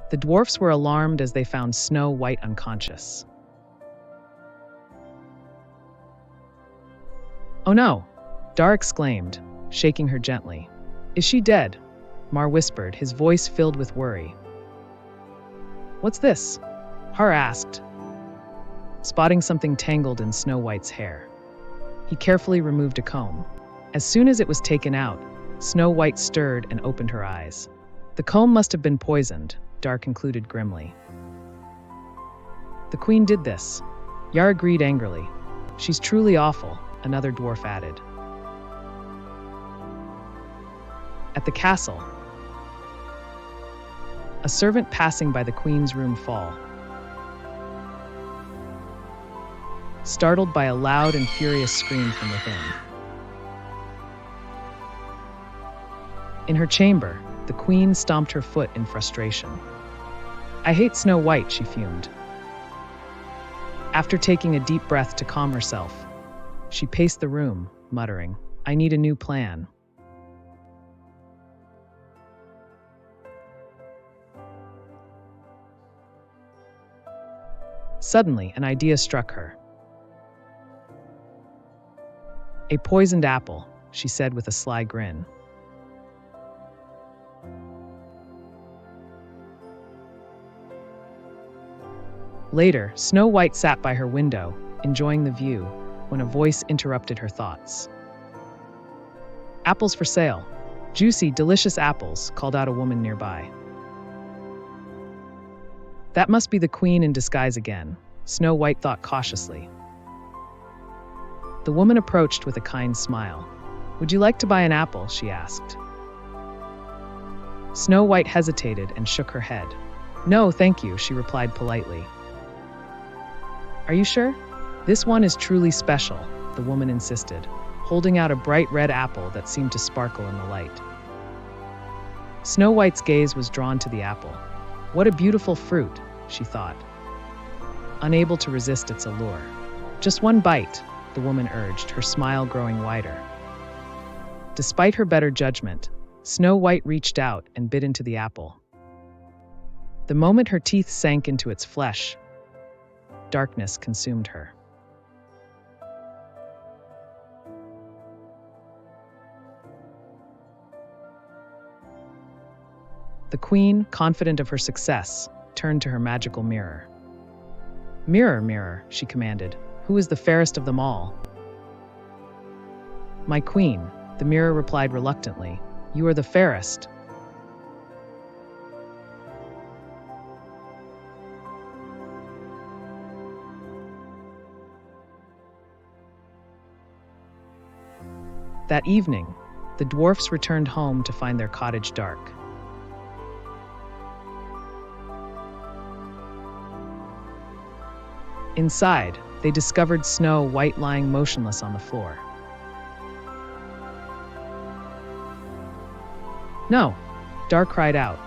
The dwarfs were alarmed as they found Snow White unconscious. "Oh no!" Dar exclaimed, shaking her gently. "Is she dead?" Mar whispered, his voice filled with worry. "What's this?" Har asked, spotting something tangled in Snow White's hair. He carefully removed a comb. As soon as it was taken out, Snow White stirred and opened her eyes. "The comb must have been poisoned," Dar concluded grimly. "The queen did this." Yar agreed angrily. "She's truly awful," another dwarf added. At the castle, a servant passing by the queen's room startled by a loud and furious scream from within. In her chamber, the queen stomped her foot in frustration. "I hate Snow White," she fumed. After taking a deep breath to calm herself, she paced the room, muttering, "I need a new plan." Suddenly, an idea struck her. "A poisoned apple," she said with a sly grin. Later, Snow White sat by her window, enjoying the view, when a voice interrupted her thoughts. "Apples for sale. Juicy, delicious apples," called out a woman nearby. That must be the queen in disguise again, Snow White thought cautiously. The woman approached with a kind smile. "Would you like to buy an apple?" she asked. Snow White hesitated and shook her head. "No, thank you," she replied politely. "Are you sure? This one is truly special," the woman insisted, holding out a bright red apple that seemed to sparkle in the light. Snow White's gaze was drawn to the apple. "What a beautiful fruit," she thought, unable to resist its allure. "Just one bite," the woman urged, her smile growing wider. Despite her better judgment, Snow White reached out and bit into the apple. The moment her teeth sank into its flesh, darkness consumed her. The queen, confident of her success, turned to her magical mirror. "Mirror, mirror," she commanded, "who is the fairest of them all?" "My queen," the mirror replied reluctantly, "you are the fairest." That evening, the dwarfs returned home to find their cottage dark. Inside, they discovered Snow White lying motionless on the floor. "No!" Dar cried out.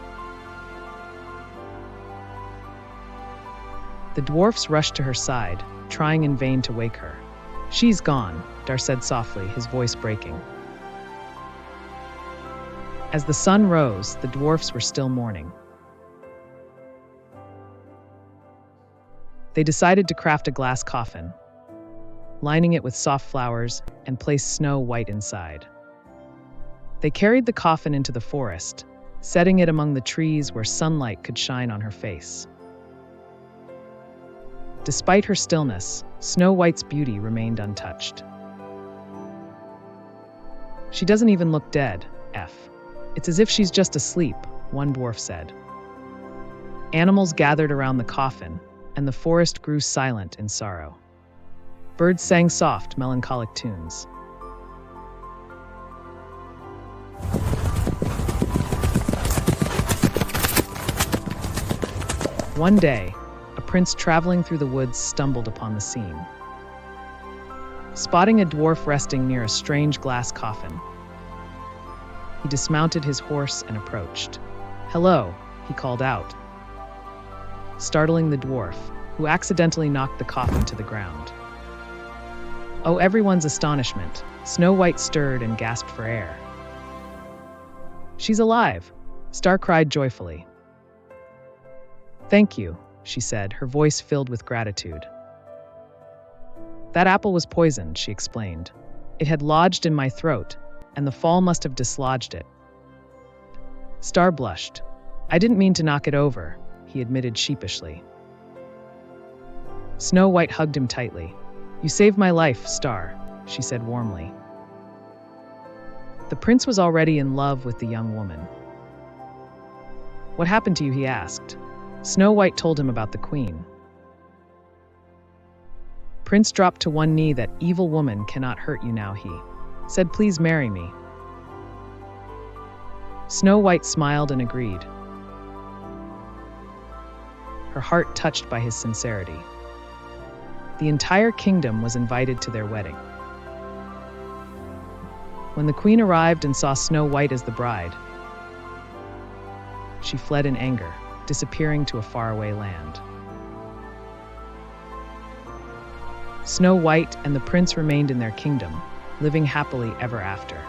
The dwarfs rushed to her side, trying in vain to wake her. "She's gone," Dar said softly, his voice breaking. As the sun rose, the dwarfs were still mourning. They decided to craft a glass coffin, lining it with soft flowers, and place Snow White inside. They carried the coffin into the forest, setting it among the trees where sunlight could shine on her face. Despite her stillness, Snow White's beauty remained untouched. "She doesn't even look dead, It's as if she's just asleep," one dwarf said. Animals gathered around the coffin, and the forest grew silent in sorrow. Birds sang soft, melancholic tunes. One day, a prince traveling through the woods stumbled upon the scene. Spotting a dwarf resting near a strange glass coffin, he dismounted his horse and approached. "Hello," he called out, startling the dwarf, who accidentally knocked the coffin to the ground. Oh, everyone's astonishment, Snow White stirred and gasped for air. "She's alive!" Star cried joyfully. Thank you, she said, her voice filled with gratitude. That apple was poisoned, she explained. It had lodged in my throat, and the fall must have dislodged it. Star blushed. I didn't mean to knock it over, he admitted sheepishly. Snow White hugged him tightly. You saved my life, Star, she said warmly. The prince was already in love with the young woman. What happened to you, he asked. Snow White told him about the queen. Prince dropped to one knee. That evil woman cannot hurt you now, he said. Please marry me. Snow White smiled and agreed, her heart touched by his sincerity. The entire kingdom was invited to their wedding. When the queen arrived and saw Snow White as the bride, she fled in anger, disappearing to a faraway land. Snow White and the prince remained in their kingdom, living happily ever after.